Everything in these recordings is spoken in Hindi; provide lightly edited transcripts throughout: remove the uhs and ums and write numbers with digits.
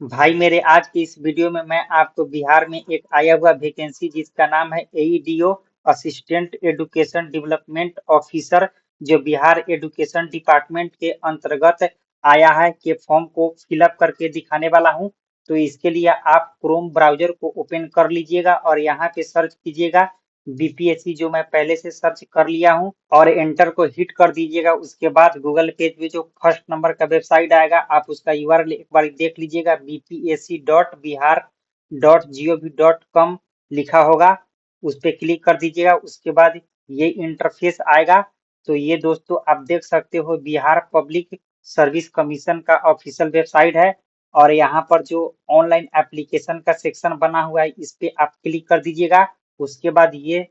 भाई मेरे आज की इस वीडियो में मैं आपको बिहार में एक आया हुआ वैकेंसी जिसका नाम है एईडीओ असिस्टेंट एजुकेशन डेवलपमेंट ऑफिसर जो बिहार एजुकेशन डिपार्टमेंट के अंतर्गत आया है के फॉर्म को फिलअप करके दिखाने वाला हूं। तो इसके लिए आप क्रोम ब्राउजर को ओपन कर लीजिएगा और यहाँ पे सर्च कीजिएगा बीपीएससी जो मैं पहले से सर्च कर लिया हूं और एंटर को हिट कर दीजिएगा। उसके बाद गूगल पेज पे जो फर्स्ट नंबर का वेबसाइट आएगा आप उसका यूआरएल एक बार देख लीजिएगा bpsc.bihar.gov.com लिखा होगा, उस पर क्लिक कर दीजिएगा। उसके बाद ये इंटरफेस आएगा। तो ये दोस्तों आप देख सकते हो बिहार पब्लिक सर्विस कमीशन का ऑफिशियल वेबसाइट है और यहाँ पर जो ऑनलाइन एप्लीकेशन का सेक्शन बना हुआ है इस पे आप क्लिक कर दीजिएगा। उसके बाद ये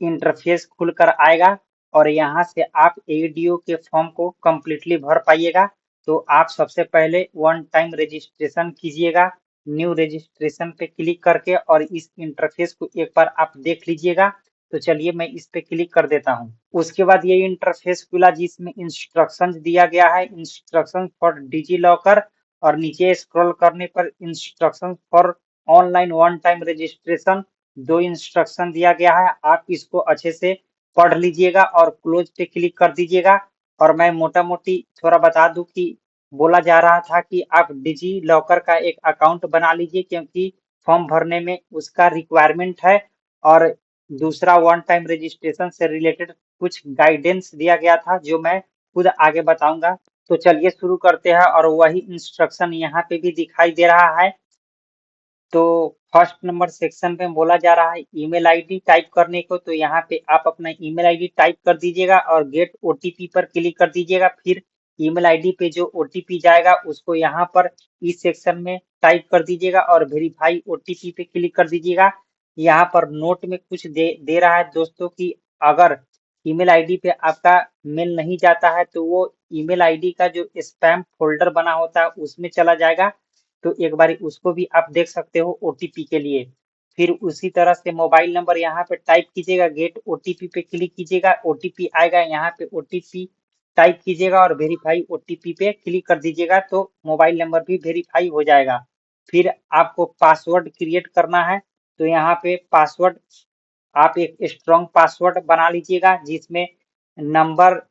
इंटरफेस खुलकर आएगा और यहाँ से आप एडीओ के फॉर्म को कंप्लीटली भर पाइएगा। तो आप सबसे पहले वन टाइम रजिस्ट्रेशन कीजिएगा, न्यू रजिस्ट्रेशन पे क्लिक करके, और इस इंटरफेस को एक बार आप देख लीजिएगा। तो चलिए मैं इस पे क्लिक कर देता हूँ। उसके बाद ये इंटरफेस खुला जिसमें इंस्ट्रक्शंस दिया गया है, इंस्ट्रक्शन फॉर डिजी लॉकर, और नीचे स्क्रॉल करने पर instruction for online one time registration दो इंस्ट्रक्शन दिया गया है। आप इसको अच्छे से पढ़ लीजिएगा और क्लोज पे क्लिक कर दीजिएगा। और मैं मोटा मोटी थोड़ा बता दूं कि बोला जा रहा था कि आप डिजी लॉकर का एक अकाउंट बना लीजिए क्योंकि फॉर्म भरने में उसका रिक्वायरमेंट है। और दूसरा वन टाइम रजिस्ट्रेशन से रिलेटेड कुछ गाइडेंस दिया गया था जो मैं खुद आगे बताऊंगा। तो चलिए शुरू करते हैं। और वही इंस्ट्रक्शन यहाँ पे भी दिखाई दे रहा है। तो फर्स्ट नंबर सेक्शन पे बोला जा रहा है ईमेल आईडी टाइप करने को। तो यहाँ पे आप अपना ईमेल आईडी टाइप कर दीजिएगा और गेट ओटीपी पर क्लिक कर दीजिएगा। फिर ईमेल आईडी पे जो ओटीपी जाएगा उसको यहाँ पर इस सेक्शन में टाइप कर दीजिएगा और वेरीफाई ओटीपी पे क्लिक कर दीजिएगा। यहाँ पर नोट में कुछ दे रहा है दोस्तों कि अगर ईमेल आईडी पे आपका मेल नहीं जाता है तो वो ईमेल आईडी का जो स्पैम फोल्डर बना होता है उसमें चला जाएगा। तो एक बार उसको भी आप देख सकते हो ओटीपी के लिए। फिर उसी तरह से मोबाइल नंबर यहाँ पे टाइप कीजिएगा, गेट ओटीपी पे क्लिक कीजिएगा, ओटीपी आएगा, यहाँ पे ओटीपी टाइप कीजिएगा और वेरीफाई ओटीपी पे क्लिक कर दीजिएगा तो मोबाइल नंबर भी वेरीफाई हो जाएगा। फिर आपको पासवर्ड क्रिएट करना है। तो यहाँ पे पासवर्ड आप एक स्ट्रॉन्ग पासवर्ड बना लीजिएगा जिसमें number,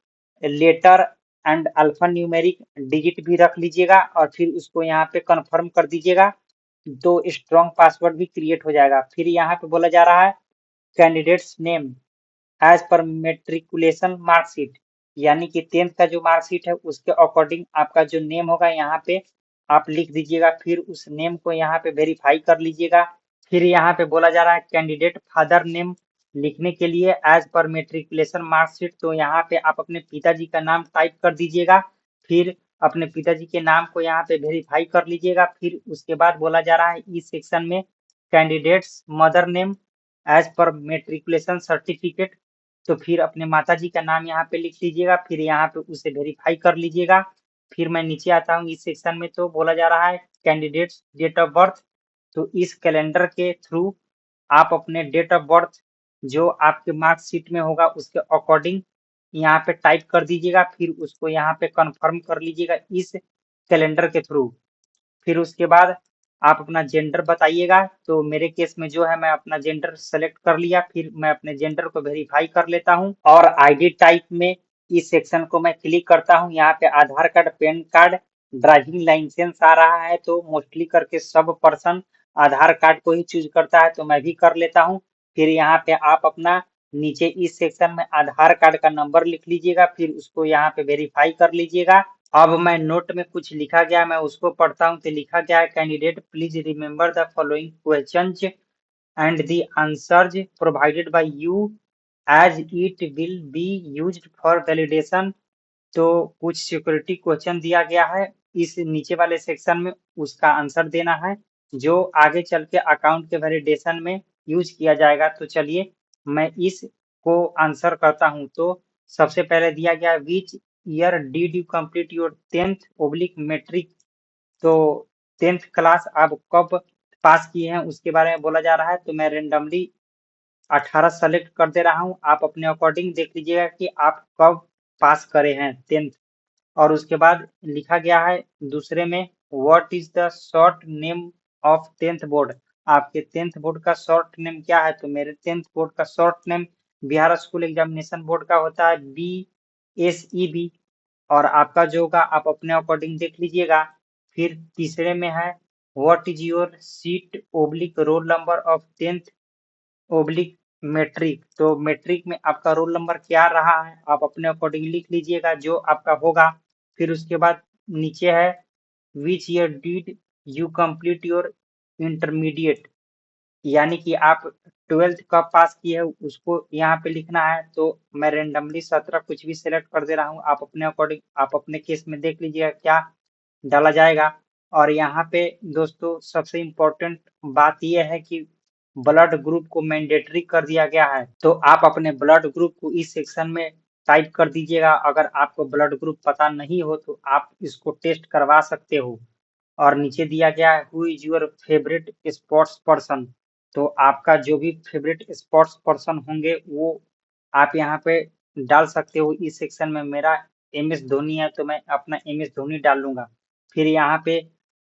letter and alpha numeric digit भी रख लीजिएगा और फिर उसको यहाँ पे कंफर्म कर दीजिएगा। तो स्ट्रॉन्ग पासवर्ड भी क्रिएट हो जाएगा। फिर यहाँ पे बोला जा रहा है candidates name as per matriculation marksheet, यानी कि 10th का जो मार्कशीट है उसके अकॉर्डिंग आपका जो नेम होगा यहाँ पे आप लिख दीजिएगा। फिर उस नेम को यहाँ पे वेरीफाई कर लीजिएगा। फिर यहाँ पे बोला जा रहा है कैंडिडेट फादर नेम लिखने के लिए एज पर मेट्रिकुलेशन मार्कशीट। तो यहाँ पे आप अपने पिताजी का नाम टाइप कर दीजिएगा। फिर अपने पिताजी के नाम को यहाँ पे वेरीफाई कर लीजिएगा। फिर उसके बाद बोला जा रहा है इस सेक्शन में candidates mother name as per matriculation certificate. तो फिर अपने माताजी का नाम यहाँ पे लिख लीजिएगा। फिर यहाँ पे उसे वेरीफाई कर लीजिएगा। फिर मैं नीचे आता हूँ इस सेक्शन में। तो बोला जा रहा है कैंडिडेट्स डेट ऑफ बर्थ। तो इस कैलेंडर के थ्रू आप अपने डेट ऑफ बर्थ जो आपके मार्कशीट में होगा उसके अकॉर्डिंग यहाँ पे टाइप कर दीजिएगा। फिर उसको यहाँ पे कंफर्म कर लीजिएगा इस कैलेंडर के थ्रू। फिर उसके बाद आप अपना जेंडर बताइएगा। तो मेरे केस में जो है मैं अपना जेंडर सेलेक्ट कर लिया। फिर मैं अपने जेंडर को वेरीफाई कर लेता हूँ और आईडी टाइप में इस सेक्शन को मैं क्लिक करता हूँ। यहाँ पे Aadhaar card, PAN card, driving licence आ रहा है तो मोस्टली करके सब पर्सन आधार कार्ड को ही चूज करता है तो मैं भी कर लेता हूँ। फिर यहाँ पे आप अपना नीचे इस सेक्शन में आधार कार्ड का नंबर लिख लीजिएगा। फिर उसको यहाँ पे वेरीफाई कर लीजिएगा। अब मैं नोट में कुछ लिखा गया मैं उसको पढ़ता हूँ। तो लिखा गया है candidate please remember the following questions and the answers provided by you as it will be used for validation. तो कुछ सिक्योरिटी क्वेश्चन दिया गया है इस नीचे वाले सेक्शन में, उसका आंसर देना है जो आगे चल के अकाउंट के वैलिडेशन में यूज किया जाएगा। तो चलिए मैं इस को आंसर करता हूँ। तो सबसे पहले दिया गया which year did you complete your 10th oblique matric. तो 10th क्लास आप कब पास किए हैं उसके बारे में बोला जा रहा है। तो मैं रेंडमली 18 सेलेक्ट कर दे रहा हूँ। आप अपने अकॉर्डिंग देख लीजिएगा कि आप कब पास करे हैं 10th। और उसके बाद लिखा गया है दूसरे में what is the short name of 10th board. आपके 10th बोर्ड का शॉर्ट नेम क्या है? तो मेरे 10th बोर्ड का short name Bihar school examination board का होता है BSEB। और आपका जो होगा आप अपने अकॉर्डिंग देख लीजिएगा। फिर तीसरे में है what is your seat oblique roll number of 10th oblique matric. तो मेट्रिक में आपका रोल नंबर क्या रहा है आप अपने अकॉर्डिंग लिख लीजिएगा जो आपका होगा। फिर उसके बाद नीचे है विच year did you complete your intermediate, यानी कि आप 12th कब पास किए हैं उसको यहाँ पे लिखना है। तो मैं रेंडमली 17 कुछ भी सिलेक्ट कर दे रहा हूँ, आप अपने अकॉर्डिंग आप अपने केस में देख लीजिएगा क्या डाला जाएगा। और यहाँ पे दोस्तों सबसे इम्पोर्टेंट बात यह है कि ब्लड ग्रुप को मैंडेटरी कर दिया गया है। तो आप अपने ब्लड ग्रुप को इस सेक्शन में टाइप कर दीजिएगा। अगर आपको ब्लड ग्रुप पता नहीं हो तो आप इसको टेस्ट करवा सकते हो। और नीचे दिया गया है who is your favourite sports person. तो आपका जो भी फेवरेट स्पोर्ट्स पर्सन होंगे वो आप यहाँ पे डाल सकते हो। इस सेक्शन में मेरा MS धोनी है तो मैं अपना MS धोनी डाल लूंगा। फिर यहाँ पे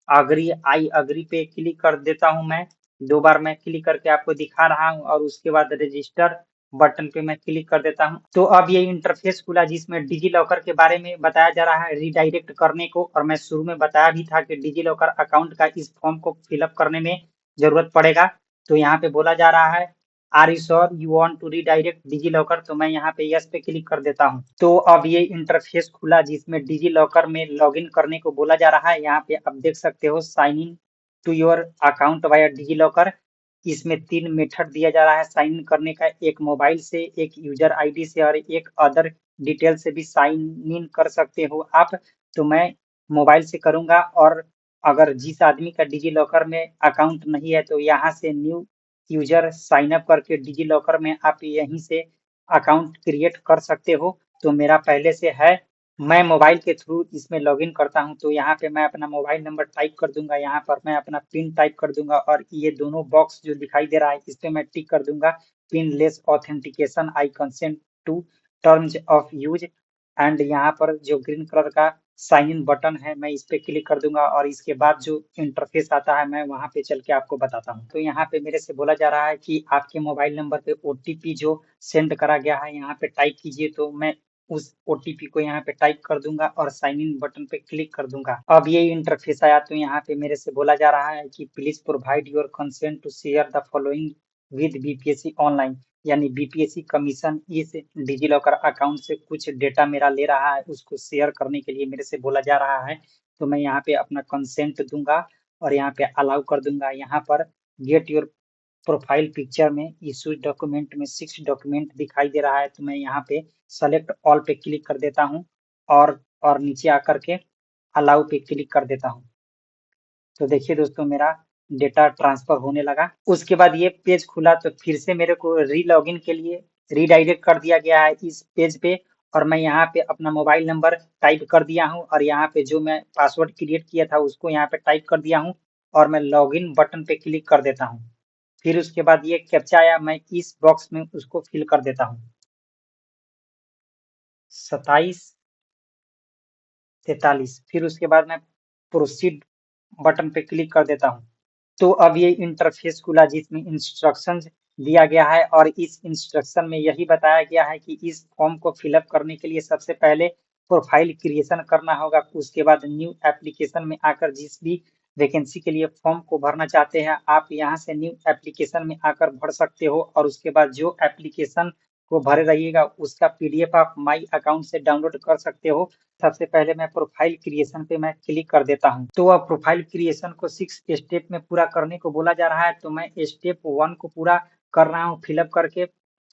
अग्री आई अग्री पे क्लिक कर देता हूँ मैं। 2 बार मैं क्लिक करके आपको दिखा रहा हूँ और उसके बाद रजिस्टर बटन पे मैं क्लिक कर देता हूँ। तो अब ये इंटरफेस खुला जिसमें डिजी लॉकर के बारे में बताया जा रहा है रीडायरेक्ट करने को। और मैं शुरू में बताया भी था कि डिजी लॉकर अकाउंट का इस फॉर्म को फिलअप करने में जरूरत पड़ेगा। तो यहाँ पे बोला जा रहा है are you sure you want to redirect DigiLocker. तो मैं यहाँ पे यस पे क्लिक कर देता हूँ। तो अब ये इंटरफेस खुला जिसमें डिजी लॉकर में लॉगिन करने को बोला जा रहा है। यहाँ पे आप देख सकते हो sign in to your account via DigiLocker. इसमें 3 मेथड दिया जा रहा है साइन इन करने का, एक मोबाइल से, एक यूजर आईडी से और एक अदर डिटेल से भी साइन इन कर सकते हो आप। तो मैं मोबाइल से करूंगा। और अगर जिस आदमी का डिजी लॉकर में अकाउंट नहीं है तो यहाँ से न्यू यूजर साइन अप करके डिजी लॉकर में आप यहीं से अकाउंट क्रिएट कर सकते हो। तो मेरा पहले से है, मैं मोबाइल के थ्रू इसमें लॉगिन करता हूं। तो यहाँ पे मैं अपना मोबाइल नंबर टाइप कर दूंगा, यहाँ पर मैं अपना पिन टाइप कर दूंगा और ये दोनों बॉक्स जो दिखाई दे रहा है इस पे मैं टिक कर दूंगा pin less authentication I consent to terms of use. And यहाँ पर जो ग्रीन कलर का साइन इन बटन है मैं इस पे क्लिक कर दूंगा और इसके बाद जो इंटरफेस आता है मैं वहां पे चल के आपको बताता हूँ। तो यहाँ पे मेरे से बोला जा रहा है कि आपके मोबाइल नंबर पे OTP जो सेंड करा गया है यहाँ पे टाइप कीजिए। तो मैं उस OTP को यहाँ पे टाइप कर दूंगा और साइन इन बटन पे क्लिक कर दूंगा। अब ये इंटरफेस आया तो यहाँ पे मेरे से बोला जा रहा है कि please provide your consent to share the following with BPSC online, यानी BPSC कमीशन इस डिजी लॉकर अकाउंट से कुछ डेटा मेरा ले रहा है उसको शेयर करने के लिए मेरे से बोला जा रहा है। तो मैं यहाँ पे अपना कंसेंट दूंगा और यहाँ पे अलाउ कर दूंगा। यहाँ पर गेट योर प्रोफाइल पिक्चर में इशू डॉक्यूमेंट में 6 डॉक्यूमेंट दिखाई दे रहा है। तो मैं यहाँ पे सेलेक्ट ऑल पे क्लिक कर देता हूँ और नीचे आकर के अलाउ पे क्लिक कर देता हूँ। तो देखिए दोस्तों मेरा डेटा ट्रांसफर होने लगा। उसके बाद ये पेज खुला तो फिर से मेरे को री लॉगिन के लिए रीडायरेक्ट कर दिया गया है इस पेज पे। और मैं यहाँ पे अपना मोबाइल नंबर टाइप कर दिया हूँ और यहाँ पे जो मैं पासवर्ड क्रिएट किया था उसको यहाँ पे टाइप कर दिया हूँ और मैं लॉगिन बटन पे क्लिक कर देता हूँ। फिर उसके बाद ये कैप्चा आया, मैं इस बॉक्स में उसको फिल कर देता हूँ 2743। फिर उसके बाद मैं प्रोसीड बटन पे क्लिक कर देता हूँ। तो अब ये इंटरफेस खुला जिसमें इंस्ट्रक्शंस दिया गया है और इस इंस्ट्रक्शन में यही बताया गया है कि इस फॉर्म को फिलअप करने के लिए सबसे पहले प्रोफाइल क्रिएशन करना होगा। उसके बाद न्यू एप्लीकेशन में आकर जिस भी वैकेंसी के लिए फॉर्म को भरना चाहते हैं आप यहाँ से न्यू एप्लीकेशन में आकर भर सकते हो। और उसके बाद जो एप्लीकेशन को भरे रहिएगा उसका PDF आप माई अकाउंट से डाउनलोड कर सकते हो। सबसे पहले मैं प्रोफाइल क्रिएशन पे मैं क्लिक कर देता हूं। तो अब प्रोफाइल क्रिएशन को 6 स्टेप में पूरा करने को बोला जा रहा है। तो मैं स्टेप 1 को पूरा कर रहा हूं फिलअप करके।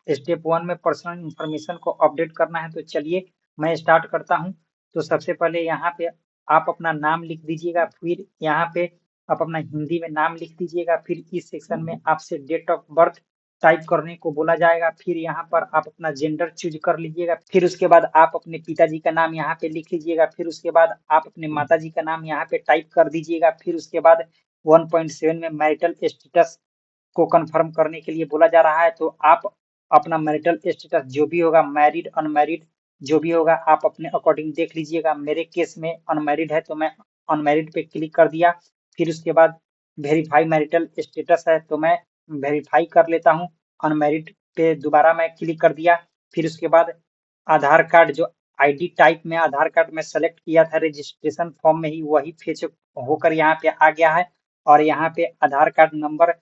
स्टेप 1 में पर्सनल इंफॉर्मेशन को अपडेट करना है। तो चलिए मैं स्टार्ट करता हूं। तो सबसे पहले यहाँ पे आप अपना नाम लिख दीजिएगा। फिर यहाँ पे आप अपना हिंदी में नाम लिख दीजिएगा। फिर इस सेक्शन में आपसे डेट ऑफ बर्थ टाइप करने को बोला जाएगा। फिर यहाँ पर आप अपना जेंडर चूज कर लीजिएगा। फिर उसके बाद आप अपने पिताजी का नाम यहाँ पे लिख लीजिएगा। फिर उसके बाद आप अपने माताजी का नाम यहाँ पे टाइप कर दीजिएगा। फिर उसके बाद 1.7 में मैरिटल स्टेटस को कंफर्म करने के लिए बोला जा रहा है। तो आप अपना मैरिटल स्टेटस जो भी होगा मैरिड अनमैरिड जो भी होगा आप अपने अकॉर्डिंग देख लीजिएगा। मेरे केस में अनमैरिड है तो मैं अनमैरिड पे क्लिक कर दिया। फिर उसके बाद वेरीफाई मैरिटल स्टेटस है तो मैं वेरीफाई कर लेता हूँ। अनमैरिड पे दोबारा मैं क्लिक कर दिया। फिर उसके बाद आधार कार्ड जो आईडी टाइप में आधार कार्ड में सेलेक्ट किया था रजिस्ट्रेशन फॉर्म में ही, वही फेच होकर यहाँ पे आ गया है। और यहाँ पे आधार कार्ड नंबर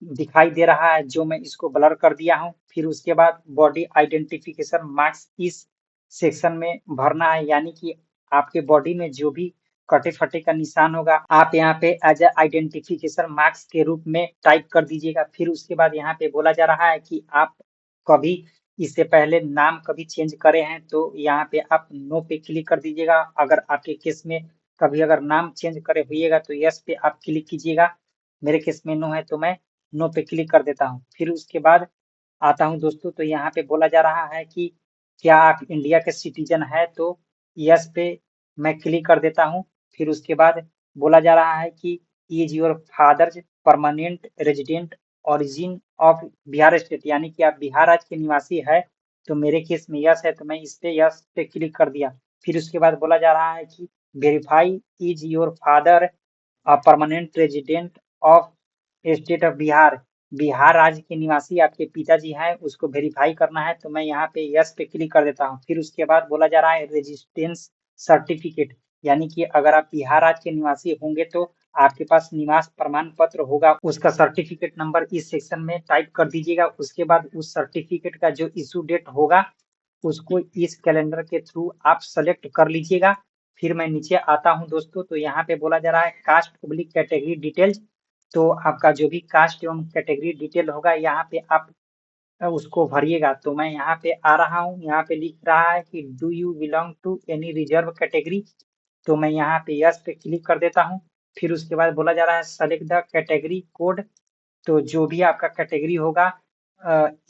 दिखाई दे रहा है जो मैं इसको ब्लर कर दिया हूँ। फिर उसके बाद बॉडी आइडेंटिफिकेशन मार्क्स इस सेक्शन में भरना है, यानी कि आपके बॉडी में जो भी कटे फटे का निशान होगा आप यहाँ पे एज आइडेंटिफिकेशन मार्क्स के रूप में टाइप कर दीजिएगा। फिर उसके बाद यहाँ पे बोला जा रहा है कि आप कभी इससे पहले नाम कभी चेंज करे हैं तो यहाँ पे आप नो पे क्लिक कर दीजिएगा। अगर आपके केस में कभी अगर नाम चेंज करे हुईएगा तो यस पे आप क्लिक कीजिएगा। मेरे केस में नो है तो मैं नो पे क्लिक कर देता हूँ। फिर उसके बाद आता हूँ दोस्तों, तो यहाँ पे बोला जा रहा है कि क्या आप इंडिया के सिटीजन है, तो यस पे मैं क्लिक कर देता हूँ। फिर उसके बाद बोला जा रहा है कि is your fathers permanent resident origin of Bihar state, यानी कि आप बिहार राज्य के निवासी है। तो मेरे केस में यस है तो मैं इस पे यस पे क्लिक कर दिया। फिर उसके बाद बोला जा रहा है कि verify is your father permanent resident of state of Bihar, Bihar राज्य के निवासी आपके पिताजी हैं, उसको वेरीफाई करना है तो मैं यहाँ पे यस पे क्लिक कर देता हूँ। फिर उसके बाद बोला जा रहा है रेजिस्टेंस सर्टिफिकेट, यानी कि अगर आप बिहार राज्य के निवासी होंगे तो आपके पास निवास प्रमाण पत्र होगा, उसका सर्टिफिकेट नंबर इस सेक्शन में टाइप कर दीजिएगा। उसके बाद उस सर्टिफिकेट का जो इशू डेट होगा उसको इस कैलेंडर के थ्रू आप सेलेक्ट कर लीजिएगा। फिर मैं नीचे आता हूं दोस्तों, तो यहाँ पे बोला जा रहा है कास्ट पब्लिक कैटेगरी डिटेल्स, तो आपका जो भी कास्ट एवं कैटेगरी डिटेल होगा यहाँ पे आप उसको भरिएगा। तो मैं यहाँ पे आ रहा हूँ, यहाँ पे लिख रहा है कि do you belong to any reserve category, तो मैं यहाँ पे यस पे क्लिक कर देता हूँ। फिर उसके बाद बोला जा रहा है सेलेक्ट द कैटेगरी कोड, तो जो भी आपका कैटेगरी होगा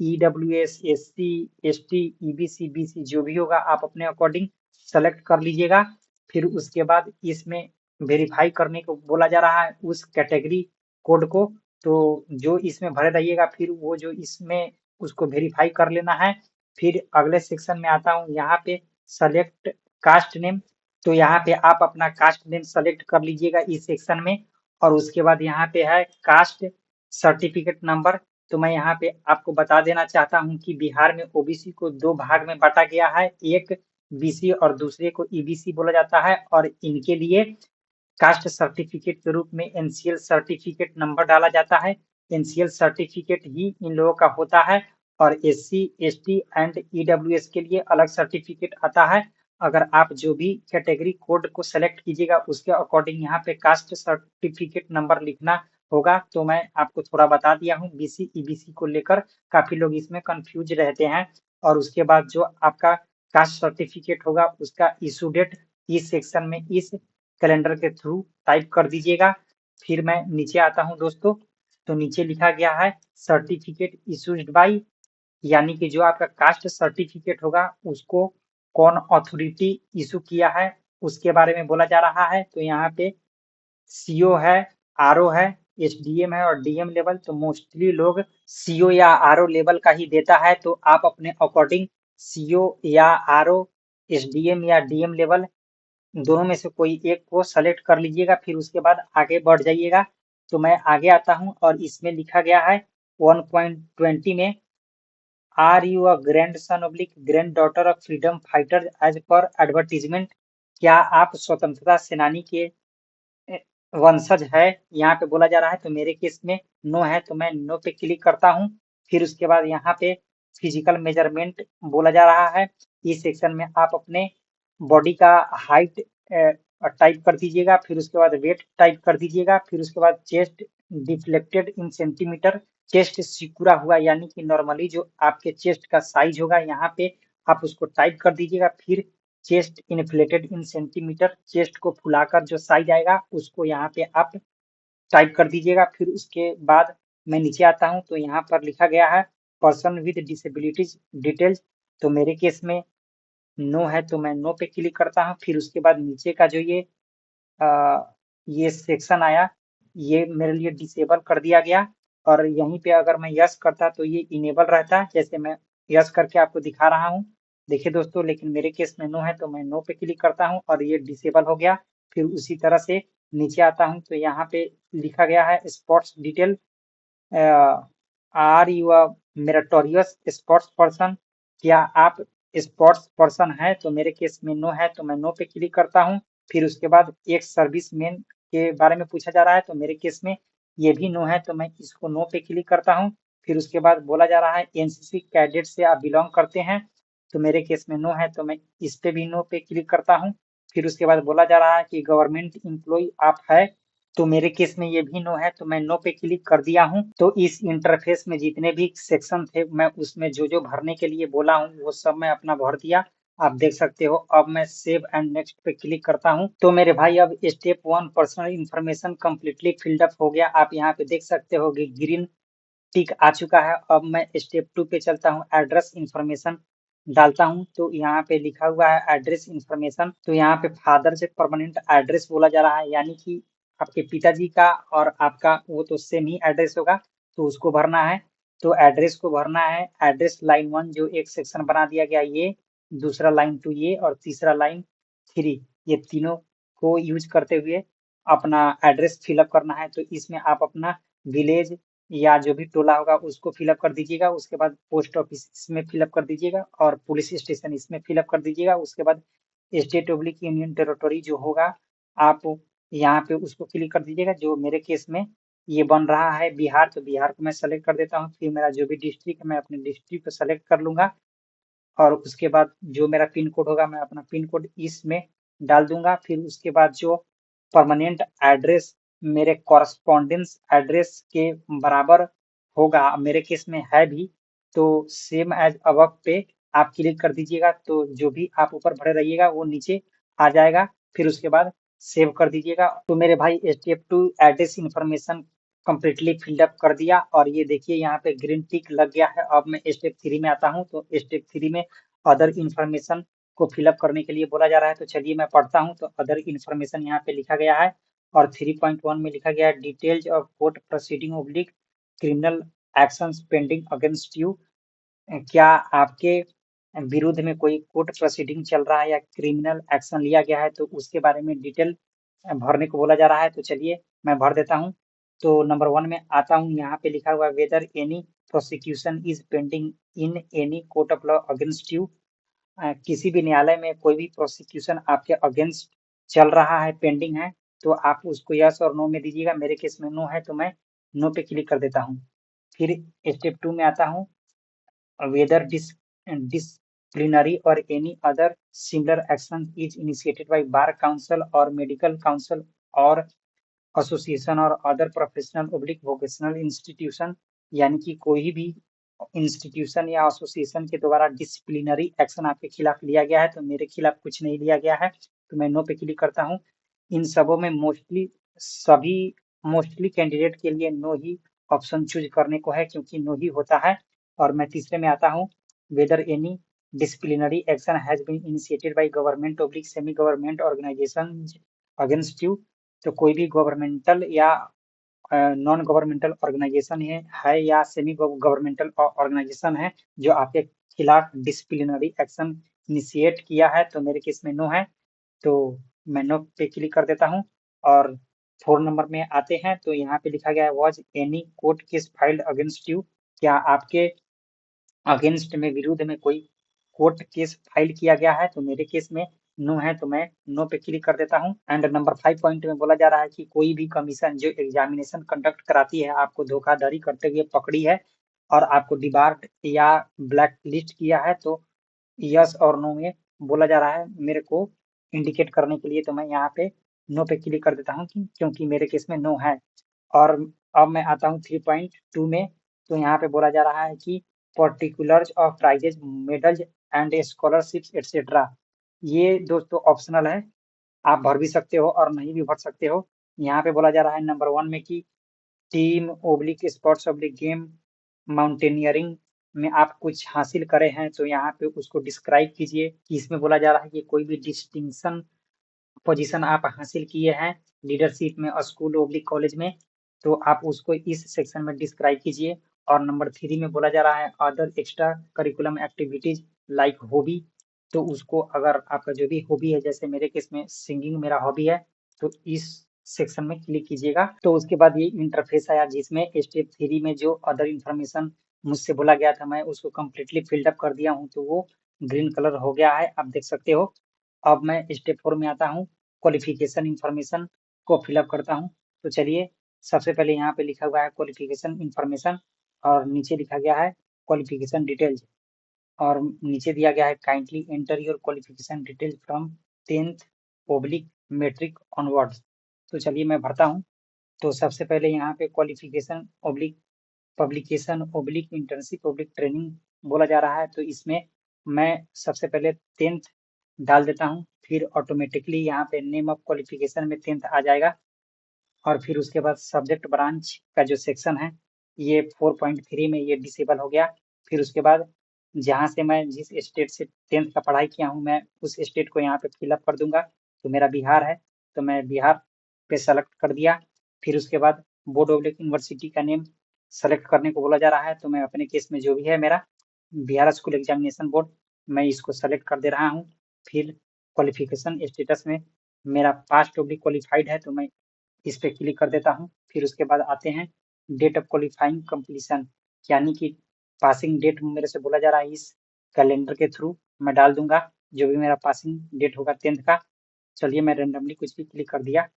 EWS SC ST EBC BC जो भी होगा आप अपने अकॉर्डिंग सेलेक्ट कर लीजिएगा। फिर उसके बाद इसमें वेरीफाई करने को बोला जा रहा है उस कैटेगरी कोड को, तो जो इसमें भरे रहिएगा फिर वो जो इसमें उसको वेरीफाई कर लेना है। फिर अगले सेक्शन में आता हूँ, यहाँ पे सेलेक्ट कास्ट नेम, तो यहाँ पे आप अपना कास्ट नेम सेलेक्ट कर लीजिएगा इस सेक्शन में। और उसके बाद यहाँ पे है कास्ट सर्टिफिकेट नंबर, तो मैं यहाँ पे आपको बता देना चाहता हूँ कि बिहार में ओबीसी को दो भाग में बांटा गया है, एक बीसी और दूसरे को ईबीसी बोला जाता है। और इनके लिए कास्ट सर्टिफिकेट के रूप में एनसीएल सर्टिफिकेट नंबर डाला जाता है। एनसीएल सर्टिफिकेट ही इन लोगों का होता है। और एससी एसटी एंड ईडब्ल्यूएस के लिए अलग सर्टिफिकेट आता है। अगर आप जो भी कैटेगरी कोड को सेलेक्ट कीजिएगा उसके अकॉर्डिंग यहाँ पे कास्ट सर्टिफिकेट नंबर लिखना होगा। तो मैं आपको थोड़ा बता दिया हूँ, बीसी ईबीसी को लेकर काफी लोग इसमें कंफ्यूज रहते हैं। और उसके बाद जो आपका कास्ट सर्टिफिकेट होगा उसका इशू डेट इस सेक्शन में इस कैलेंडर के थ्रू टाइप कर दीजिएगा। फिर मैं नीचे आता हूं दोस्तों, तो नीचे लिखा गया है सर्टिफिकेट इशूड बाई, यानी कि जो आपका कास्ट सर्टिफिकेट होगा उसको कौन अथॉरिटी इशू किया है उसके बारे में बोला जा रहा है। तो यहाँ पे सीओ है, आरओ है, एसडीएम है और डीएम लेवल, तो मोस्टली लोग सीओ या आरओ लेवल का ही देता है। तो आप अपने अकॉर्डिंग सीओ या आरओ, एसडीएम या डीएम लेवल दोनों में से कोई एक को सेलेक्ट कर लीजिएगा। फिर उसके बाद आगे बढ़ जाइएगा। तो मैं आगे आता हूं और इसमें लिखा गया है 1.20 में are you a grandson oblique granddaughter of freedom fighter as per advertisement, क्या आप स्वतंत्रता सेनानी के वंशज है, यहाँ पे बोला जा रहा है। तो मेरे केस में नो है तो मैं नो पे क्लिक करता हूँ। फिर उसके बाद यहाँ पे फिजिकल मेजरमेंट बोला जा रहा है। इस सेक्शन में आप अपने बॉडी का हाइट टाइप कर दीजिएगा। फिर उसके बाद वेट टाइप कर दीजिएगा। फिर उसके बाद chest deflected in centimetre, chest सिकुड़ा हुआ यानी कि नॉर्मली जो आपके चेस्ट का साइज होगा यहाँ पे आप उसको टाइप कर दीजिएगा। फिर चेस्ट इन्फ्लेटेड इन सेंटीमीटर, चेस्ट को फुलाकर जो साइज आएगा उसको यहाँ पे आप टाइप कर दीजिएगा। फिर उसके बाद मैं नीचे आता हूँ, तो यहाँ पर लिखा गया है पर्सन विद डिसेबिलिटीज डिटेल्स, तो मेरे केस में नो है तो मैं नो पे क्लिक करता हूँ। फिर उसके बाद नीचे का जो ये सेक्शन आया ये मेरे लिए डिसेबल कर दिया गया। और यहीं पे अगर मैं यस करता तो ये इनेबल रहता, जैसे मैं यस करके आपको दिखा रहा हूँ। देखिए दोस्तों, लेकिन मेरे केस में नो है तो मैं नो पे क्लिक करता हूँ और ये डिसेबल हो गया। फिर उसी तरह से नीचे आता हूँ तो यहाँ पे लिखा गया है sports detail, are you a meritorious sports person, क्या आप स्पोर्ट्स पर्सन है? तो मेरे केस में नो है, तो मैं नो पे क्लिक करता हूँ। फिर उसके बाद एक सर्विसमैन के बारे में पूछा जा रहा है, तो मेरे केस में ये भी नो है, तो मैं इसको नो पे क्लिक करता हूँ। फिर उसके बाद बोला जा रहा है एनसीसी कैडेट से आप बिलोंग करते हैं, तो मेरे केस में नो है, तो मैं इस पे भी नो पे क्लिक करता हूँ। फिर उसके बाद बोला जा रहा है कि गवर्नमेंट एम्प्लॉय आप है, तो मेरे केस में ये भी नो है, तो मैं नो पे क्लिक कर दिया हूँ। तो इस इंटरफेस में जितने भी सेक्शन थे, मैं उसमें जो जो भरने के लिए बोला हूँ वो सब मैं अपना भर दिया। आप देख सकते हो। अब मैं सेव एंड नेक्स्ट पे क्लिक करता हूँ, तो मेरे भाई अब step 1 personal information completely filled up हो गया। आप यहाँ पे देख सकते हो कि ग्रीन टिक आ चुका है। अब मैं स्टेप 2 पे चलता हूँ, एड्रेस इन्फॉर्मेशन डालता हूँ। तो यहाँ पे लिखा हुआ है एड्रेस इन्फॉर्मेशन, तो यहाँ पे फादर से परमानेंट एड्रेस बोला जा रहा है, यानी कि आपके पिताजी का और आपका वो तो सेम ही एड्रेस होगा, तो उसको भरना है। तो एड्रेस को भरना है, एड्रेस लाइन 1 जो एक सेक्शन बना दिया गया ये, दूसरा लाइन 2 ये, और तीसरा लाइन 3, ये तीनों को यूज करते हुए अपना एड्रेस फिलअप करना है। तो इसमें आप अपना विलेज या जो भी टोला होगा उसको फिलअप कर दीजिएगा। उसके बाद पोस्ट ऑफिस इसमें फिलअप कर दीजिएगा, और पुलिस स्टेशन इसमें फिलअप कर दीजिएगा। उसके बाद स्टेट ऑब्लिक यूनियन टेरिटोरी जो होगा, आप यहाँ पे उसको क्लिक कर दीजिएगा। जो मेरे केस में ये बन रहा है बिहार, तो बिहार को मैं सेलेक्ट कर देता हूँ। फिर मेरा जो भी डिस्ट्रिक्ट है मैं अपने डिस्ट्रिक्ट को सेलेक्ट कर लूंगा, और उसके बाद जो मेरा पिन कोड होगा मैं अपना पिन कोड इसमें डाल दूंगा। फिर उसके बाद जो परमानेंट एड्रेस मेरे कॉरस्पॉन्डेंस एड्रेस के बराबर होगा, मेरे केस में है भी, तो सेम एज अबव पे आप क्लिक कर दीजिएगा। तो जो भी आप ऊपर भरे रहिएगा वो नीचे आ जाएगा। फिर उसके बाद सेव कर दीजिएगा। तो मेरे भाई step 2 address information completely filled up कर दिया, और ये देखिए यहाँ पे ग्रीन टिक लग गया है। अब मैं स्टेप 3 में आता हूँ, तो स्टेप 3 में अदर इन्फॉर्मेशन को फिलअप करने के लिए बोला जा रहा है। तो चलिए मैं पढ़ता हूँ। तो अदर इन्फॉर्मेशन यहाँ पे लिखा गया है, और 3.1 में लिखा गया है details of court proceeding oblique criminal actions pending against you, क्या आपके विरुद्ध में कोई कोर्ट प्रोसीडिंग चल रहा है या क्रिमिनल एक्शन लिया गया है, तो उसके बारे में डिटेल भरने को बोला जा रहा है। तो चलिए मैं भर देता हूँ। तो नंबर 1 में आता हूँ, यहाँ पे लिखा हुआ है whether any prosecution is pending in any court of law against you, किसी भी न्यायालय में कोई भी प्रोसिक्यूशन आपके अगेंस्ट चल रहा है, पेंडिंग है, तो आप उसको यस और नो में दीजिएगा। मेरे केस में नो है, तो मैं नो पे क्लिक कर देता हूँ। फिर स्टेप 2 में आता हूँ, whether disciplinary or any other similar action is initiated by bar council or medical council or association or other professional oblique vocational institution, यानी कि कोई भी इंस्टीट्यूशन या एसोसिएशन के द्वारा डिसिप्लिनरी एक्शन आपके खिलाफ लिया गया है, तो मेरे खिलाफ कुछ नहीं लिया गया है, तो मैं नो पे क्लिक करता हूँ। इन सबों में मोस्टली कैंडिडेट के लिए नो ही ऑप्शन चूज करने को है, क्योंकि नो ही होता है। और मैं तीसरे में आता हूँ, whether any disciplinary action has been initiated by government oblique semi government organisation against you, तो कोई भी गवर्नमेंटल या नॉन गवर्नमेंटल ऑर्गेनाइजेशन है या सेमी गवर्नमेंटल ऑर्गेनाइजेशन है जो आपके खिलाफ डिसिप्लिनरी एक्शन इनिशिएट किया है, तो मेरे केस में नो है, तो मैं नो पे क्लिक कर देता हूँ। और 4 नंबर में आते हैं, तो यहाँ पे लिखा गया है was any court case filed against you, क्या आपके अगेंस्ट में विरुद्ध में कोई कोर्ट केस फाइल किया गया है, तो मेरे केस में नो है, तो मैं नो पे क्लिक कर देता हूँ। एंड नंबर 5 पॉइंट में बोला जा रहा है कि कोई भी कमीशन जो एग्जामिनेशन कंडक्ट कराती है आपको धोखाधड़ी करते हुए पकड़ी है और आपको डिबार्ड या ब्लैक लिस्ट किया है, तो यस और नो में बोला जा रहा है मेरे को इंडिकेट करने के लिए, तो मैं यहाँ पे नो पे क्लिक कर देता हूँ क्योंकि मेरे केस में नो है। और अब मैं आता हूँ 3.2 में, तो यहाँ पे बोला जा रहा है कि particulars of prizes medals and scholarships etcetera, ये दोस्तों ऑप्शनल है, आप भर भी सकते हो और नहीं भी भर सकते हो। यहाँ पे बोला जा रहा है नंबर 1 में कि team oblique sports oblique game mountaineering में आप कुछ हासिल करे हैं, तो यहाँ पे उसको डिस्क्राइब कीजिए कि इसमें बोला जा रहा है कि कोई भी डिस्टिंक्शन पोजीशन आप हासिल किए हैं लीडरशिप में स्कूल ओब्लिक कॉलेज में, तो आप उसको इस सेक्शन में डिस्क्राइब कीजिए। और नंबर 3 में बोला जा रहा है other extra curriculum activities like hobby, तो उसको अगर आपका जो भी हॉबी है, जैसे मेरे केस में सिंगिंग मेरा हॉबी है, तो इस सेक्शन में क्लिक कीजिएगा। तो उसके बाद ये इंटरफेस आया जिसमें स्टेप 3 में जो अदर इन्फॉर्मेशन मुझसे बोला गया था मैं उसको कम्प्लीटली फिल्ड अप कर दिया हूँ, तो वो ग्रीन कलर हो गया है, आप देख सकते हो। अब मैं स्टेप 4 में आता हूँ, क्वालिफिकेशन इन्फॉर्मेशन को फिलअप करता हूँ। तो चलिए, सबसे पहले यहाँ पे लिखा हुआ है क्वालिफिकेशन इन्फॉर्मेशन और नीचे लिखा गया है क्वालिफिकेशन डिटेल्स और नीचे दिया गया है kindly enter your qualification detail from 10th public matric onwards. तो चलिए मैं भरता हूँ। तो सबसे पहले यहाँ पे qualification oblique publication oblique internship oblique training बोला जा रहा है, तो इसमें मैं सबसे पहले 10th डाल देता हूँ। फिर ऑटोमेटिकली यहाँ पे नेम ऑफ क्वालिफिकेशन में 10th आ जाएगा और फिर उसके बाद सब्जेक्ट ब्रांच का जो सेक्शन है ये 4.3 में ये डिसेबल हो गया। फिर उसके बाद जहाँ से मैं जिस स्टेट से 10th का पढ़ाई किया हूँ मैं उस स्टेट को यहाँ पे फिलअप कर दूंगा। तो मेरा बिहार है, तो मैं बिहार पे सेलेक्ट कर दिया। फिर उसके बाद बोर्ड ऑफ यूनिवर्सिटी का नेम सेलेक्ट करने को बोला जा रहा है, तो मैं अपने केस में जो भी है मेरा बिहार स्कूल एग्जामिनेशन बोर्ड, मैं इसको सेलेक्ट कर दे रहा हूँ। फिर क्वालिफिकेशन स्टेटस में मेरा पास्ट ऑब्लिक क्वालिफाइड है, तो मैं इस पे क्लिक कर देता हूँ। फिर उसके बाद आते हैं डेट ऑफ क्वालिफाइंग कंप्लीशन, यानी कि पासिंग डेट मेरे से बोला जा रहा है, इस कैलेंडर के थ्रू मैं डाल दूंगा जो भी मेरा पासिंग डेट होगा 10th का। चलिए मैं रेंडमली कुछ भी क्लिक कर दिया।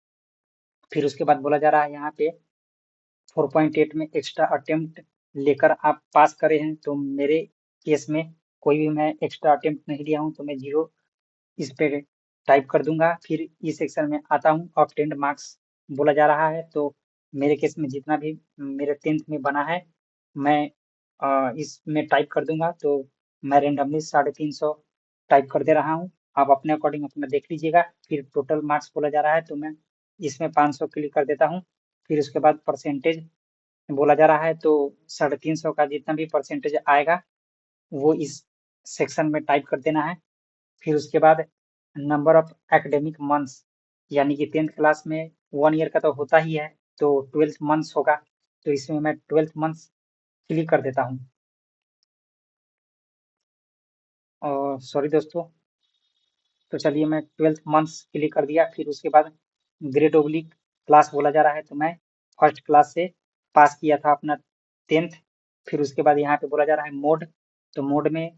फिर उसके बाद बोला जा रहा है यहाँ पे 4.8 में एक्स्ट्रा अटेम्प्ट लेकर आप पास करे हैं, तो मेरे केस में कोई भी मैं एक्स्ट्रा अटेम्प्ट नहीं लिया हूँ, तो मैं 0 इस पे टाइप कर दूंगा। फिर इस सेक्शन में आता हूँ, ऑब्टेन्ड मार्क्स बोला जा रहा है, तो मेरे केस में जितना भी मेरे 10th में बना है मैं इसमें टाइप कर दूंगा। तो मैं रेंडमली 350 टाइप कर दे रहा हूँ, आप अपने अकॉर्डिंग अपना देख लीजिएगा। फिर टोटल मार्क्स बोला जा रहा है, तो मैं इसमें 500 क्लिक कर देता हूँ। फिर उसके बाद परसेंटेज बोला जा रहा है, तो 350 का जितना भी परसेंटेज आएगा वो इस सेक्शन में टाइप कर देना है। फिर उसके बाद नंबर ऑफ एकेडमिक मंथ्स, यानी कि 10th क्लास में 1 ईयर का तो होता ही है, तो 12th मंथ्स होगा, तो इसमें मैं 12th मंथ्स क्लिक कर देता हूँ। और सॉरी दोस्तों, तो चलिए मैं 12th मंथ्स क्लिक कर दिया। फिर उसके बाद ग्रेड ओब्लिक क्लास बोला जा रहा है, तो मैं फर्स्ट क्लास से पास किया था अपना 10th। फिर उसके बाद यहाँ पे बोला जा रहा है मोड, तो मोड में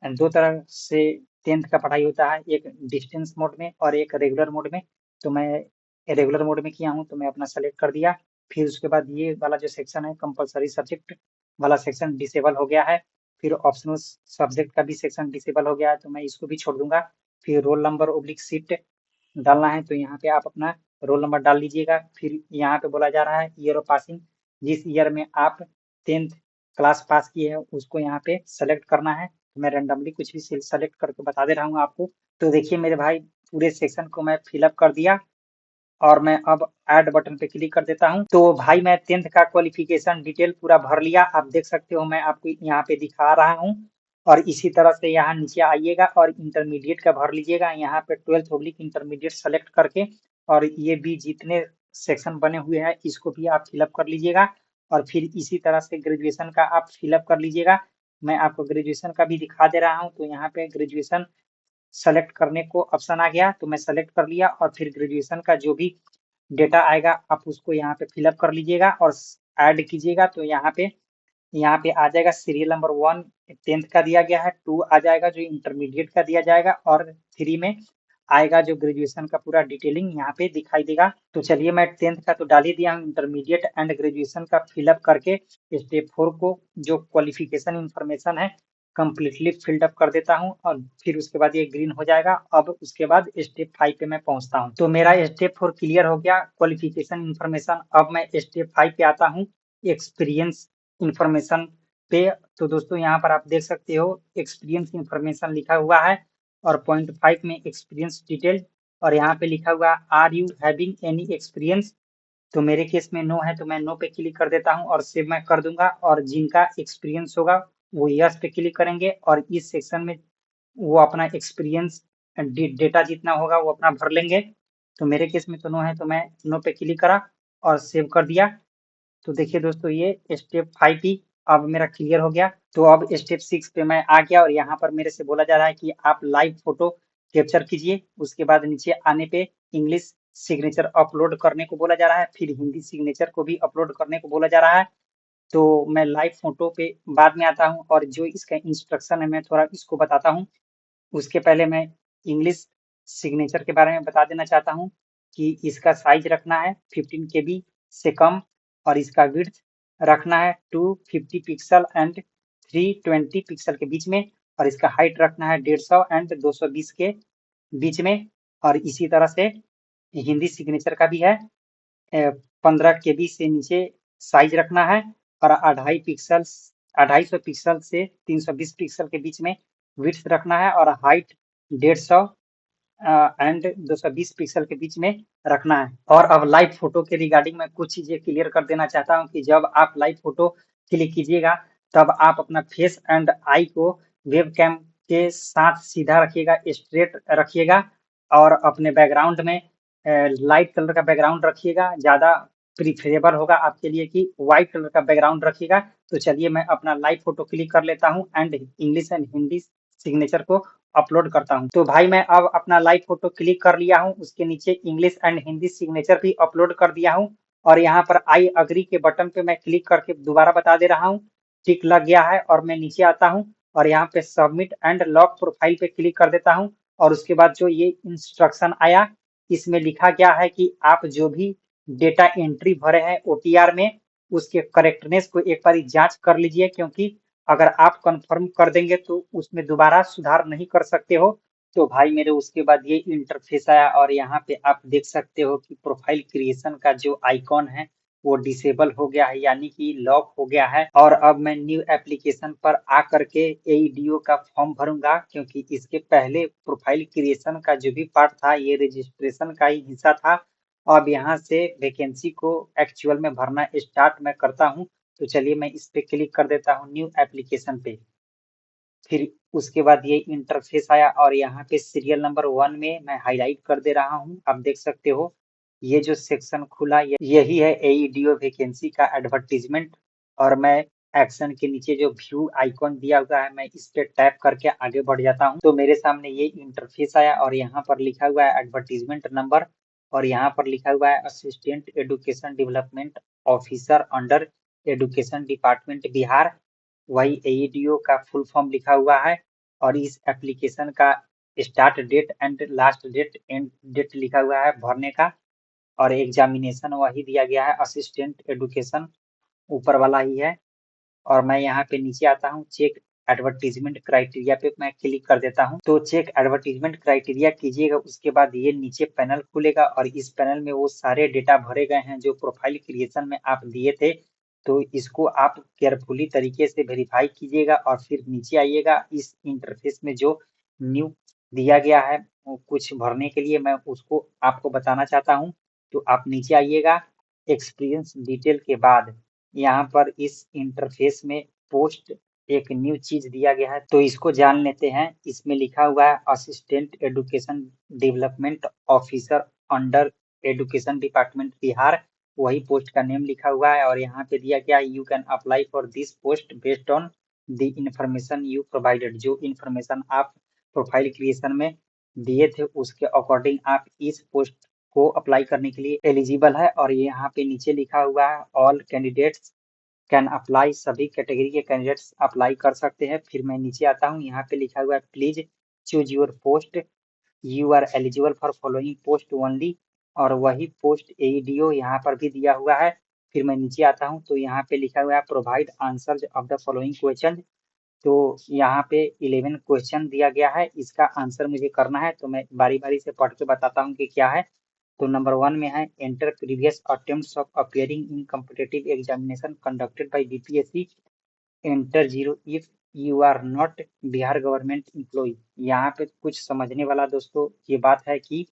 दो तरह से 10th का पढ़ाई होता है, एक डिस्टेंस मोड में और एक रेगुलर मोड में। तो मैं रेगुलर मोड में किया हूँ, तो मैं अपना सेलेक्ट कर दिया। फिर उसके बाद ये वाला जो सेक्शन है कंपलसरी सब्जेक्ट वाला सेक्शन डिसेबल हो गया है। फिर ऑप्शनल सब्जेक्ट का भी सेक्शन डिसेबल हो गया है, तो मैं इसको भी छोड़ दूंगा। फिर रोल नंबर ओब्लिक सीट डालना है, तो यहाँ पे आप अपना रोल नंबर डाल लीजिएगा। फिर यहाँ पे बोला जा रहा है ईयर ऑफ पासिंग, जिस ईयर में आप 10th क्लास पास किए हैं उसको यहाँ पे सेलेक्ट करना है। मैं रेंडमली कुछ भी सेलेक्ट करके बता दे रहा हूँ आपको। तो देखिए मेरे भाई, पूरे सेक्शन को मैं फिलअप कर दिया और मैं अब ऐड बटन पे क्लिक कर देता हूँ। तो भाई मैं 10th का क्वालिफिकेशन डिटेल पूरा भर लिया, आप देख सकते हो, मैं आपको यहाँ पे दिखा रहा हूँ। और इसी तरह से यहाँ नीचे आइएगा और इंटरमीडिएट का भर लीजिएगा, यहाँ पे 12th पब्लिक इंटरमीडिएट सेलेक्ट करके, और ये भी जितने सेक्शन बने हुए हैं इसको भी आप फिलअप कर लीजिएगा। और फिर इसी तरह से ग्रेजुएशन का आप फिलअप कर लीजिएगा। मैं आपको ग्रेजुएशन का भी दिखा दे रहा हूँ, तो यहाँ पे ग्रेजुएशन सेलेक्ट करने को ऑप्शन आ गया, तो मैं सेलेक्ट कर लिया। और फिर ग्रेजुएशन का जो भी डेटा आएगा आप उसको यहाँ पे फिलअप कर लीजिएगा और ऐड कीजिएगा। तो यहाँ पे आ जाएगा सीरियल नंबर 1 10th का दिया गया है, 2 आ जाएगा जो इंटरमीडिएट का दिया जाएगा, और 3 में आएगा जो ग्रेजुएशन का पूरा डिटेलिंग यहाँ पे दिखाई देगा। तो चलिए मैं 10th का तो डाल ही दिया हूँ, इंटरमीडिएट एंड ग्रेजुएशन का फिलअप करके स्टेप 4 को जो क्वालिफिकेशन इंफॉर्मेशन है कंप्लीटली फिल्ड अप कर देता हूँ, और फिर उसके बाद ये ग्रीन हो जाएगा। अब उसके बाद स्टेप 5 पे मैं पहुंचता हूँ। तो मेरा स्टेप 4 क्लियर हो गया, क्वालिफिकेशन इंफॉर्मेशन। अब मैं स्टेप 5 पे आता हूँ, एक्सपीरियंस इंफॉर्मेशन पे। तो दोस्तों यहाँ पर आप देख सकते हो एक्सपीरियंस इंफॉर्मेशन लिखा हुआ है और पॉइंट 5 में एक्सपीरियंस डिटेल, और यहाँ पे लिखा हुआ are you having any experience. तो मेरे केस में नो है, तो मैं नो पे क्लिक कर देता हूँ और सेव मैं कर दूंगा। और जिनका एक्सपीरियंस होगा वो यस पे क्लिक करेंगे और इस सेक्शन में वो अपना एक्सपीरियंस डेटा जितना होगा वो अपना भर लेंगे। तो मेरे केस में तो नो है, तो मैं नो पे क्लिक करा और सेव कर दिया। तो देखिए दोस्तों, ये स्टेप 5 ही अब मेरा क्लियर हो गया। तो अब स्टेप 6 पे मैं आ गया और यहाँ पर मेरे से बोला जा रहा है कि आप लाइव फोटो कैप्चर कीजिए। उसके बाद नीचे आने पे इंग्लिश सिग्नेचर अपलोड करने को बोला जा रहा है, फिर हिंदी सिग्नेचर को भी अपलोड करने को बोला जा रहा है। तो मैं लाइव फोटो पे बाद में आता हूँ और जो इसका इंस्ट्रक्शन है मैं थोड़ा इसको बताता हूँ। उसके पहले मैं इंग्लिश सिग्नेचर के बारे में बता देना चाहता हूँ कि इसका साइज रखना है 15 KB से कम और इसका विड्थ रखना है 250 पिक्सल एंड 320 पिक्सल के बीच में और इसका हाइट रखना है 150 एंड 220 के बीच में। और इसी तरह से हिंदी सिग्नेचर का भी है 15 KB से नीचे साइज रखना है और 250 पिक्सल से 320 पिक्सल के बीच में विड्थ रखना है और हाइट 150 एंड 220 पिक्सल के बीच में रखना है। और अब लाइव फोटो के रिगार्डिंग मैं कुछ चीजें क्लियर कर देना चाहता हूं कि जब आप लाइव फोटो क्लिक कीजिएगा तब आप अपना फेस एंड आई को वेबकैम के साथ सीधा रखिएगा, स्ट्रेट रखिएगा और अपने बैकग्राउंड में लाइट कलर का बैकग्राउंड रखिएगा। ज्यादा प्रिफरेबल होगा आपके लिए कि व्हाइट कलर का बैकग्राउंड रखिएगा। तो चलिए मैं अपना लाइव फोटो क्लिक कर लेता हूं and English and Hindi signature को अपलोड करता हूं। तो भाई मैं अब अपना लाइव फोटो क्लिक कर लिया हूं, उसके नीचे इंग्लिश एंड हिंदी सिग्नेचर भी अपलोड कर दिया हूं और यहाँ पर आई अग्री के बटन पे मैं क्लिक करके दोबारा बता दे रहा हूं टिक लग गया है। और मैं नीचे आता हूं और यहाँ पे सबमिट एंड लॉक प्रोफाइल पे क्लिक कर देता हूं और उसके बाद जो ये इंस्ट्रक्शन आया इसमें लिखा गया है कि आप जो भी डेटा एंट्री भरे हैं OTR में उसके करेक्टनेस को एक बार जांच कर लीजिए, क्योंकि अगर आप कंफर्म कर देंगे तो उसमें दोबारा सुधार नहीं कर सकते हो। तो भाई मेरे उसके बाद ये इंटरफेस आया और यहाँ पे आप देख सकते हो कि प्रोफाइल क्रिएशन का जो आइकॉन है वो डिसेबल हो गया है, यानी कि लॉक हो गया है। और अब मैं न्यू एप्लीकेशन पर आकर के AEDO का फॉर्म भरूंगा, क्योंकि इसके पहले प्रोफाइल क्रिएशन का जो भी पार्ट था ये रजिस्ट्रेशन का ही हिस्सा था। अब यहाँ से वैकेंसी को एक्चुअल में भरना स्टार्ट मैं करता हूँ। तो चलिए मैं इस पे क्लिक कर देता हूँ न्यू एप्लीकेशन पे। फिर उसके बाद ये इंटरफेस आया और यहाँ पे सीरियल नंबर 1 में मैं हाईलाइट कर दे रहा हूँ। आप देख सकते हो ये जो सेक्शन खुला यही है AEDO वैकेंसी का एडवर्टीजमेंट। और मैं एक्शन के नीचे जो व्यू आइकॉन दिया हुआ है मैं इस पे टैप करके आगे बढ़ जाता हूँ। तो मेरे सामने ये इंटरफेस आया और यहाँ पर लिखा हुआ है एडवर्टीजमेंट नंबर और यहाँ पर लिखा हुआ है assistant education development officer under education department Bihar. वही AEDO का फुल फॉर्म लिखा हुआ है और इस एप्लीकेशन का start date and last date end date लिखा हुआ है भरने का। और एग्जामिनेशन वही दिया गया है असिस्टेंट एडुकेशन, ऊपर वाला ही है। और मैं यहाँ पे नीचे आता हूँ चेक एडवर्टीजमेंट क्राइटेरिया पे मैं क्लिक कर देता हूँ। तो चेक एडवर्टीजमेंट क्राइटेरिया कीजिएगा, उसके बाद ये नीचे पैनल खुलेगा और इस पैनल में वो सारे डेटा भरे गए हैं जो प्रोफाइल क्रिएशन में आप दिए थे। तो इसको आप केयरफुली तरीके से वेरीफाई कीजिएगा और फिर नीचे आइएगा। इस इंटरफेस में जो न्यू दिया गया है कुछ भरने के लिए मैं उसको आपको बताना चाहता हूँ। तो आप नीचे आइएगा, एक्सपीरियंस डिटेल के बाद यहाँ पर इस इंटरफेस में पोस्ट एक न्यू चीज दिया गया है, तो इसको जान लेते हैं। इसमें लिखा हुआ है assistant education development officer under education department Bihar. वही पोस्ट का नेम लिखा हुआ है और यहाँ पे दिया गया you can apply for this post based on the information you provided. जो इंफॉर्मेशन आप प्रोफाइल क्रिएशन में दिए थे उसके अकॉर्डिंग आप इस पोस्ट को अप्लाई करने के लिए एलिजिबल है। और ये यहाँ पे नीचे लिखा हुआ है ऑल कैंडिडेट्स कैन अप्लाई, सभी कैटेगरी के कैंडिडेट्स अप्लाई कर सकते हैं। फिर मैं नीचे आता हूँ, यहाँ पे लिखा हुआ है please choose your post, you are eligible for following post only. और वही पोस्ट AEDO यहाँ पर भी दिया हुआ है। फिर मैं नीचे आता हूँ तो यहाँ पे लिखा हुआ है provide answer of the following question. तो यहाँ पे 11 क्वेश्चन दिया गया है, इसका आंसर मुझे करना है। तो मैं बारी बारी से पढ़ के बताता हूँ कि क्या है। तो नंबर 1 में है enter previous attempts of appearing in competitive examination conducted by BPSC, enter 0 if you are not Bihar government employ. यहाँ पे कुछ समझने वाला दोस्तों ये बात है कि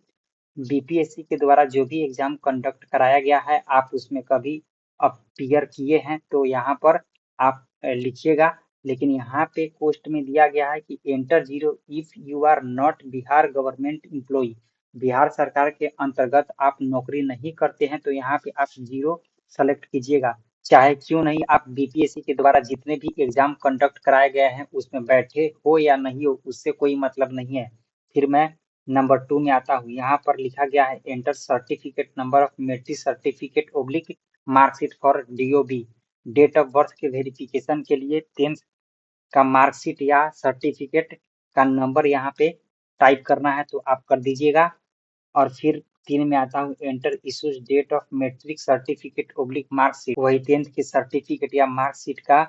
BPSC के द्वारा जो भी एग्जाम कंडक्ट कराया गया है आप उसमें कभी अपीयर किए हैं तो यहाँ पर आप लिखिएगा। लेकिन यहाँ पे पोस्ट में दिया गया है कि enter 0 if you are not Bihar government employ, Bihar सरकार के अंतर्गत आप नौकरी नहीं करते हैं तो यहाँ पे आप 0 सेलेक्ट कीजिएगा। चाहे क्यों नहीं आप BPSC के द्वारा जितने भी एग्जाम कंडक्ट कराए गए हैं उसमें बैठे हो या नहीं हो उससे कोई मतलब नहीं है। फिर मैं नंबर 2 में आता हूँ, यहाँ पर लिखा गया है enter certificate number of matric certificate oblique marksheet for DOB. Date of birth के वेरिफिकेशन के लिए 10th का मार्कशीट या सर्टिफिकेट का नंबर यहाँ पे टाइप करना है, तो आप कर दीजिएगा। और फिर 3 में आता हूँ, enter issues date of matric certificate oblique marksheet, वही 10th की सर्टिफिकेट या मार्कशीट का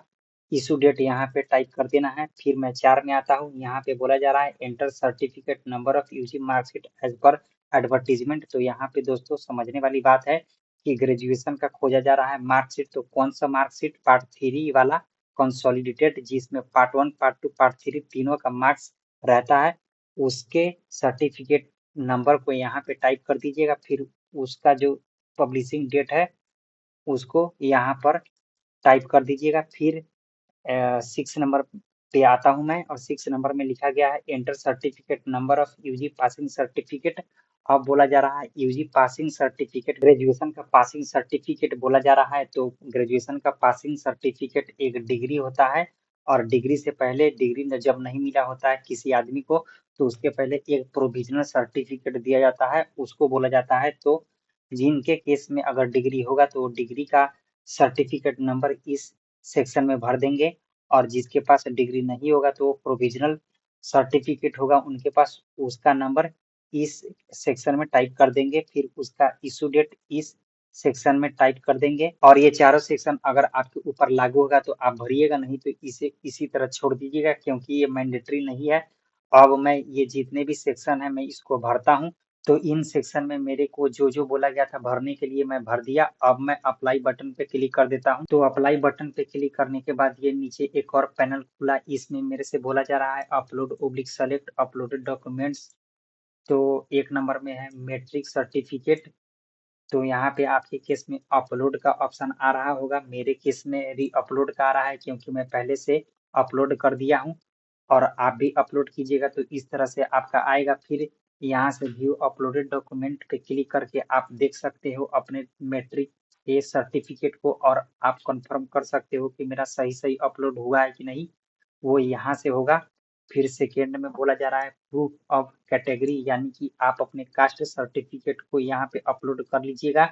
इशू डेट यहाँ पे टाइप कर देना है। फिर मैं 4 में आता हूँ, यहाँ पे बोला जा रहा है enter certificate number of UG marksheet as per advertisement. तो यहाँ पे दोस्तों समझने वाली बात है कि ग्रेजुएशन का खोजा जा रहा है मार्कशीट, तो कौन सा मार्कशीट, पार्ट 3 वाला कंसोलिडेटेड, जिसमें पार्ट 1 पार्ट 2 पार्ट 3 तीनों का मार्क्स रहता है, उसके सर्टिफिकेट नंबर को यहाँ पे टाइप कर दीजिएगा। फिर उसका जो पब्लिशिंग डेट है उसको यहाँ पर टाइप कर दीजिएगा। फिर 6 नंबर पे आता हूँ मैं, और 6 नंबर में लिखा गया है enter certificate number of UG passing certificate. अब बोला जा रहा है यूजी पासिंग सर्टिफिकेट, ग्रेजुएशन का पासिंग सर्टिफिकेट बोला जा रहा है। तो ग्रेजुएशन का पासिंग सर्टिफिकेट एक डिग्री होता है, और डिग्री से पहले, डिग्री जब नहीं मिला होता है किसी आदमी को, तो उसके पहले एक प्रोविजनल सर्टिफिकेट दिया जाता है, उसको बोला जाता है। तो जिनके केस में अगर डिग्री होगा तो डिग्री का सर्टिफिकेट नंबर इस सेक्शन में भर देंगे, और जिसके पास डिग्री नहीं होगा तो प्रोविजनल सर्टिफिकेट होगा उनके पास, उसका नंबर इस सेक्शन में टाइप कर देंगे। फिर उसका इशू डेट इस सेक्शन में टाइप कर देंगे, और ये चारों सेक्शन अगर आपके ऊपर लागू होगा तो आप भरिएगा, नहीं तो इसे इसी तरह छोड़ दीजिएगा, क्योंकि ये मैंडेटरी नहीं है। अब मैं ये जितने भी सेक्शन है मैं इसको भरता हूँ। तो इन सेक्शन में मेरे को जो जो बोला गया था भरने के लिए मैं भर दिया। अब मैं अप्लाई बटन पे क्लिक कर देता हूँ। तो अप्लाई बटन पे क्लिक करने के बाद ये नीचे एक और पैनल खुला, इसमें मेरे से बोला जा रहा है upload oblique select uploaded documents. तो 1 नंबर में है मैट्रिक सर्टिफिकेट। तो यहाँ पे आपके केस में अपलोड का ऑप्शन आ रहा होगा, मेरे केस में री अपलोड का आ रहा है, क्योंकि मैं पहले से अपलोड कर दिया हूँ। और आप भी अपलोड कीजिएगा तो इस तरह से आपका आएगा। फिर यहाँ से व्यू अपलोडेड डॉक्यूमेंट पे क्लिक करके आप देख सकते हो अपने मैट्रिक के सर्टिफिकेट को, और आप कंफर्म कर सकते हो कि मेरा सही सही अपलोड हुआ है कि नहीं, वो यहाँ से होगा। फिर सेकेंड में बोला जा रहा है प्रूफ ऑफ कैटेगरी, यानी कि आप अपने कास्ट सर्टिफिकेट को यहाँ पे अपलोड कर लीजिएगा।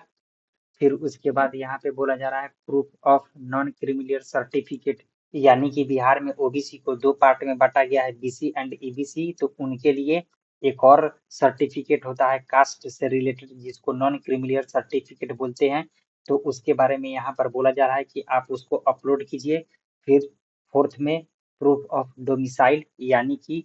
फिर उसके बाद यहाँ पे बोला जा रहा है proof of non creamy layer certificate, यानी कि बिहार में ओबीसी को 2 पार्ट में बांटा गया है, बीसी एंड ईबीसी। तो उनके लिए एक और सर्टिफिकेट होता है कास्ट से रिलेटेड, जिसको नॉन क्रीमिलियर सर्टिफिकेट बोलते हैं। तो उसके बारे में यहाँ पर बोला जा रहा है कि आप उसको अपलोड कीजिए। फिर फोर्थ में प्रूफ ऑफ डोमिसाइल, यानी कि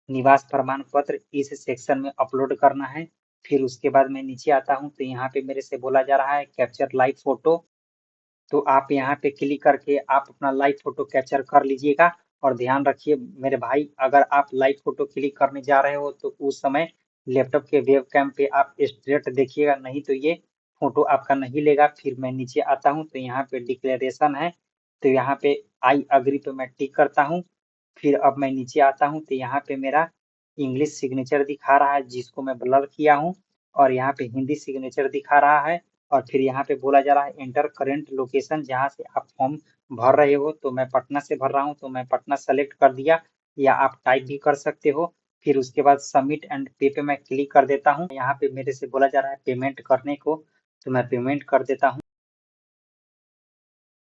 निवास प्रमाण पत्र, इस सेक्शन में अपलोड करना है। फिर उसके बाद मैं नीचे आता हूँ, तो यहाँ पे मेरे से बोला जा रहा है कैप्चर लाइव फोटो। तो आप यहाँ पे क्लिक करके आप अपना लाइव फोटो कैप्चर कर लीजिएगा। और ध्यान रखिए मेरे भाई, अगर आप लाइव फोटो क्लिक करने जा रहे हो तो उस समय लैपटॉप के वेबकैम पे आप स्ट्रेट देखिएगा, नहीं तो ये फोटो आपका नहीं लेगा। फिर मैं नीचे आता हूँ, तो यहाँ पे डिक्लेरेशन है, तो यहाँ पे आई अग्री पे मैं टिक करता हूँ। फिर अब मैं नीचे आता हूँ, तो यहाँ पे मेरा इंग्लिश सिग्नेचर दिखा रहा है, जिसको मैं ब्लर किया हूँ, और यहाँ पे हिंदी सिग्नेचर दिखा रहा है। और फिर यहाँ पे बोला जा रहा है एंटर करेंट लोकेशन, जहाँ से आप फॉर्म भर रहे हो। तो मैं पटना से भर रहा हूँ, तो मैं पटना सेलेक्ट कर दिया, या आप टाइप भी कर सकते हो। फिर उसके बाद सबमिट एंड पे पे मैं क्लिक कर देता हूँ। यहाँ पे मेरे से बोला जा रहा है पेमेंट करने को, तो मैं पेमेंट कर देता हूँ।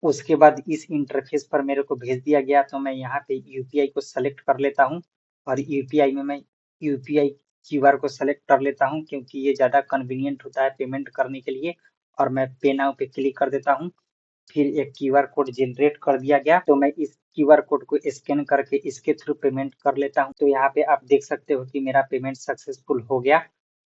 उसके बाद इस इंटरफेस पर मेरे को भेज दिया गया, तो मैं यहाँ पे यूपीआई को सेलेक्ट कर लेता हूँ, और यूपीआई में मैं यूपीआई क्यूआर को सेलेक्ट कर लेता हूँ, क्योंकि ये ज़्यादा कन्वीनियंट होता है पेमेंट करने के लिए। और मैं पे नाउ पे क्लिक कर देता हूँ। फिर एक क्यूआर कोड जनरेट कर दिया गया, तो मैं इस क्यूआर कोड को स्कैन करके इसके थ्रू पेमेंट कर लेता हूँ। तो यहाँ पे आप देख सकते हो कि मेरा पेमेंट सक्सेसफुल हो गया।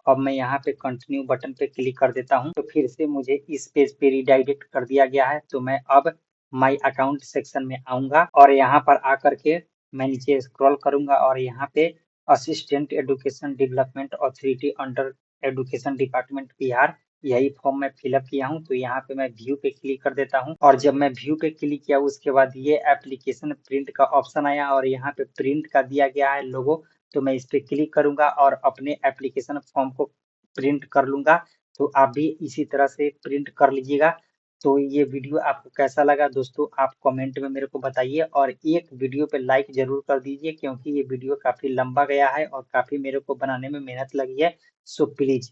अब मैं यहाँ पे कंटिन्यू बटन पे क्लिक कर देता हूँ, तो फिर से मुझे इस पेज पे रिडायरेक्ट कर दिया गया है। तो मैं अब माई अकाउंट सेक्शन में आऊंगा, और यहाँ पर आकर के मैं नीचे स्क्रॉल करूंगा, और यहाँ पे assistant education development authority under education department Bihar, यही फॉर्म मैं फिलअप किया हूँ। तो यहाँ पे मैं व्यू पे क्लिक कर देता हूँ, और जब मैं व्यू पे क्लिक किया उसके बाद ये एप्लीकेशन प्रिंट का ऑप्शन आया, और यहाँ पे प्रिंट का दिया गया है लोगो। तो मैं इस पे क्लिक करूंगा और अपने एप्लीकेशन फॉर्म को प्रिंट कर लूंगा। तो आप भी इसी तरह से प्रिंट कर लीजिएगा। तो ये वीडियो आपको कैसा लगा दोस्तों, आप कमेंट में मेरे को बताइए, और एक वीडियो पे लाइक जरूर कर दीजिए, क्योंकि ये वीडियो काफी लंबा गया है और काफी मेरे को बनाने में मेहनत लगी है। So please